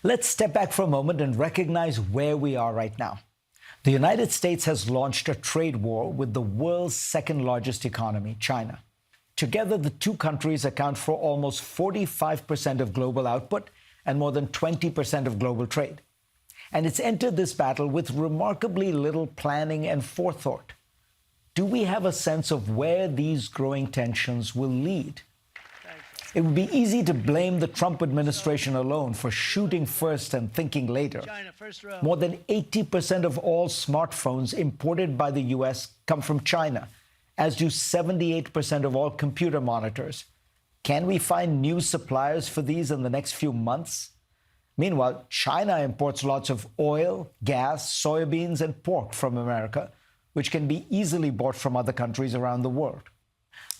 Let's step back for a moment and recognize where we are right now. The United States has launched a trade war with the world's second largest economy, China. Together, the two countries account for almost 45% of global output and more than 20% of global trade. And it's entered this battle with remarkably little planning and forethought. Do we have a sense of where these growing tensions will lead? It would be easy to blame the Trump administration alone for shooting first and thinking later. More than 80% of all smartphones imported by the U.S. come from China, as do 78% of all computer monitors. Can we find new suppliers for these in the next few months? Meanwhile, China imports lots of oil, gas, soybeans, and pork from America, which can be easily bought from other countries around the world.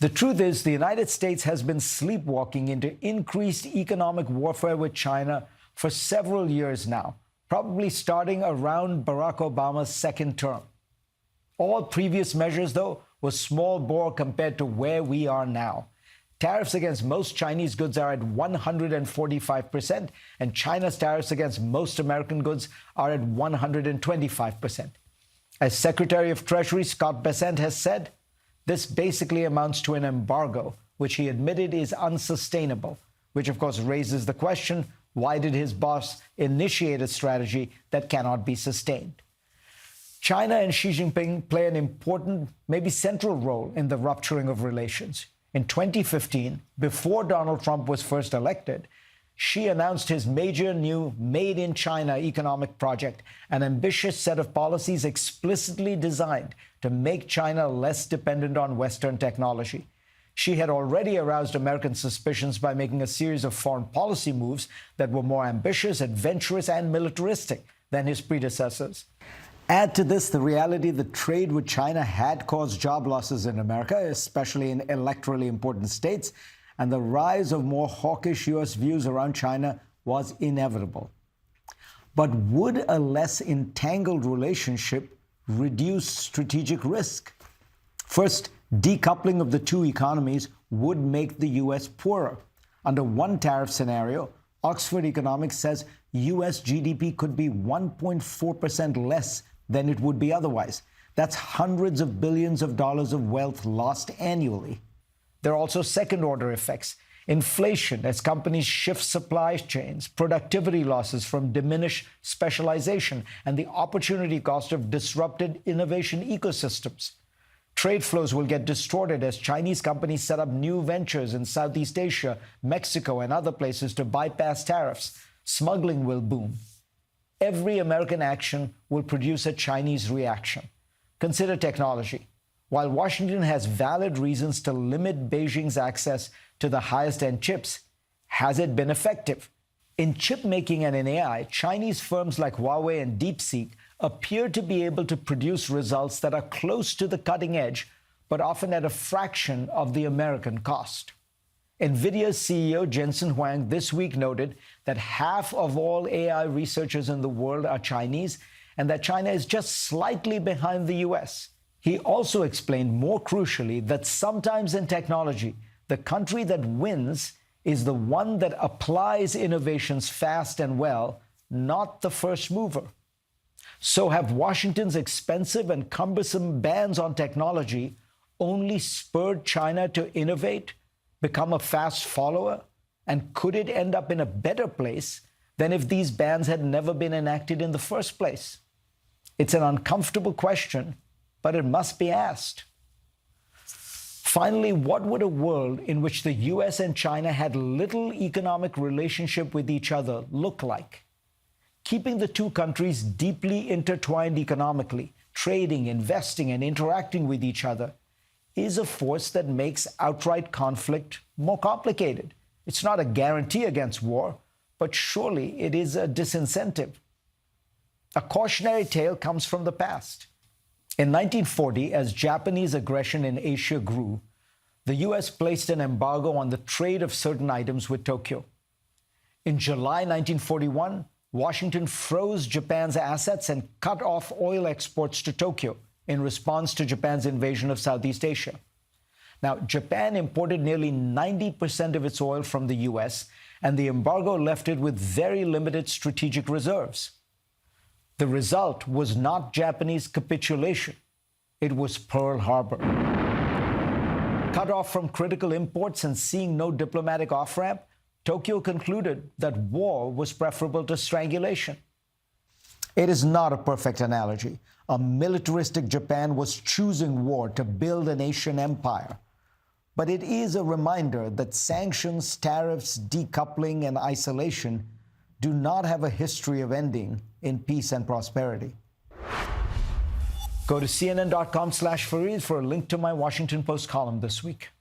The truth is, the United States has been sleepwalking into increased economic warfare with China for several years now, probably starting around Barack Obama's second term. All previous measures, though, were small bore compared to where we are now. Tariffs against most Chinese goods are at 145%, and China's tariffs against most American goods are at 125%. As Secretary of Treasury Scott Bessent has said, this basically amounts to an embargo, which he admitted is unsustainable, which of course raises the question, why did his boss initiate a strategy that cannot be sustained? China and Xi Jinping play an important, maybe central role in the rupturing of relations. In 2015, before Donald Trump was first elected, Xi announced his major new Made in China economic project, an ambitious set of policies explicitly designed to make China less dependent on Western technology. Xi had already aroused American suspicions by making a series of foreign policy moves that were more ambitious, adventurous, and militaristic than his predecessors. Add to this the reality that trade with China had caused job losses in America, especially in electorally important states, and the rise of more hawkish U.S. views around China was inevitable. But would a less entangled relationship reduce strategic risk? First, decoupling of the two economies would make the U.S. poorer. Under one tariff scenario, Oxford Economics says U.S. GDP could be 1.4% less than it would be otherwise. That's hundreds of billions of dollars of wealth lost annually. There are also second-order effects. Inflation as companies shift supply chains, productivity losses from diminished specialization, and the opportunity cost of disrupted innovation ecosystems. Trade flows will get distorted as Chinese companies set up new ventures in Southeast Asia, Mexico, and other places to bypass tariffs. Smuggling will boom. Every American action will produce a Chinese reaction. Consider technology. While Washington has valid reasons to limit Beijing's access to the highest-end chips, has it been effective? In chip making and in AI, Chinese firms like Huawei and DeepSeek appear to be able to produce results that are close to the cutting edge, but often at a fraction of the American cost. NVIDIA's CEO Jensen Huang this week noted that half of all AI researchers in the world are Chinese, and that China is just slightly behind the U.S. He also explained, more crucially, that sometimes in technology, the country that wins is the one that applies innovations fast and well, not the first mover. So have Washington's expensive and cumbersome bans on technology only spurred China to innovate, become a fast follower? And could it end up in a better place than if these bans had never been enacted in the first place? It's an uncomfortable question, but it must be asked. Finally, what would a world in which the U.S. and China had little economic relationship with each other look like? Keeping the two countries deeply intertwined economically, trading, investing, and interacting with each other is a force that makes outright conflict more complicated. It's not a guarantee against war, but surely it is a disincentive. A cautionary tale comes from the past. In 1940, as Japanese aggression in Asia grew, the U.S. placed an embargo on the trade of certain items with Tokyo. In July 1941, Washington froze Japan's assets and cut off oil exports to Tokyo in response to Japan's invasion of Southeast Asia. Now, Japan imported nearly 90% of its oil from the U.S., and the embargo left it with very limited strategic reserves. The result was not Japanese capitulation. It was Pearl Harbor. Cut off from critical imports and seeing no diplomatic off-ramp, Tokyo concluded that war was preferable to strangulation. It is not a perfect analogy. A militaristic Japan was choosing war to build an Asian empire. But it is a reminder that sanctions, tariffs, decoupling, and isolation do not have a history of ending in peace and prosperity. Go to cnn.com/Fareed for a link to my Washington Post column this week.